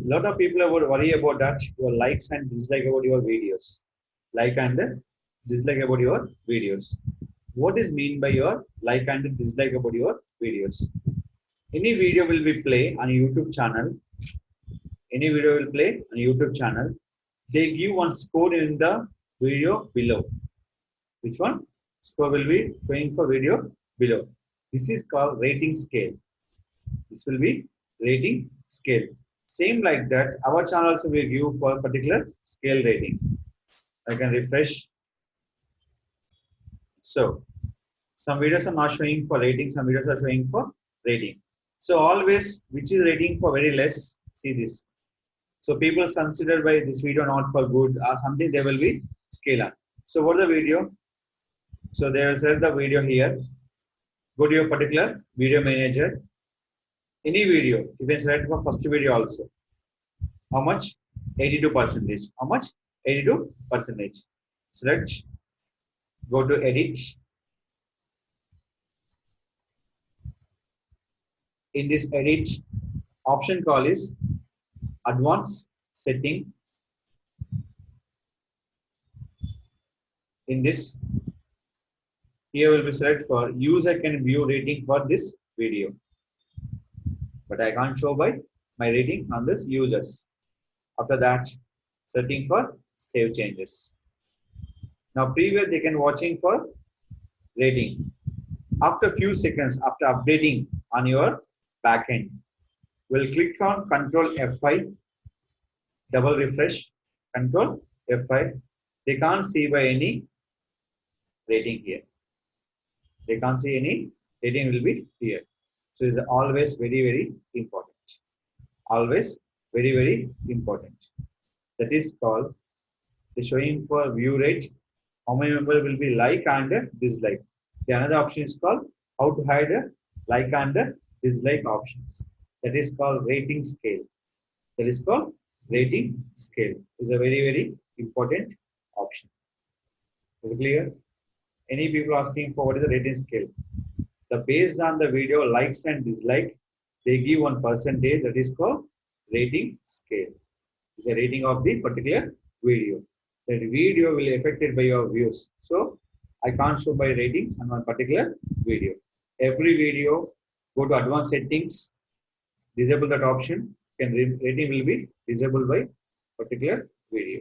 Lot of people would worry about that your likes and dislike about your videos, like and dislike about your videos. What is mean by your like and dislike about your videos? Any video will be play on YouTube channel. Any video will play on YouTube channel. They give one score in the video below. Which one? Score will be showing for video below. This is called rating scale. This will be rating scale. Same like that, our channel also will give for particular scale rating. I can refresh. So some videos are not showing for rating, some videos are showing for rating. So always, which is rating for very less, see this. So people consider by this video not for good or something, they will be scale up. So what is the video? So they will select the video here. Go to your particular video manager. Any video, you can select for first video also. How much? 82%. How much? 82%. Select. Go to edit. In this edit, option call is advanced setting. In this, here will be select for user can view rating for this video. But I can't show by my rating on this users. After that, setting for save changes. Now previous they can watching for rating. After few seconds after updating on your backend, we'll click on Control F5, double refresh, Control F5. They can't see by any rating here. They can't see any rating will be here. So it's always very, very important. Always very, very important. That is called the showing for view rate. How many members will be like and dislike. The another option is called how to hide like and dislike options. That is called rating scale. That is called rating scale. Is a very, very important option. Is it clear? Any people asking for what is the rating scale? The based on the video likes and dislike, they give one percentage that is called rating scale. It's a rating of the particular video. That video will be affected by your views. So I can't show by ratings on one particular video. Every video, go to advanced settings, disable that option. Rating will be disabled by particular video.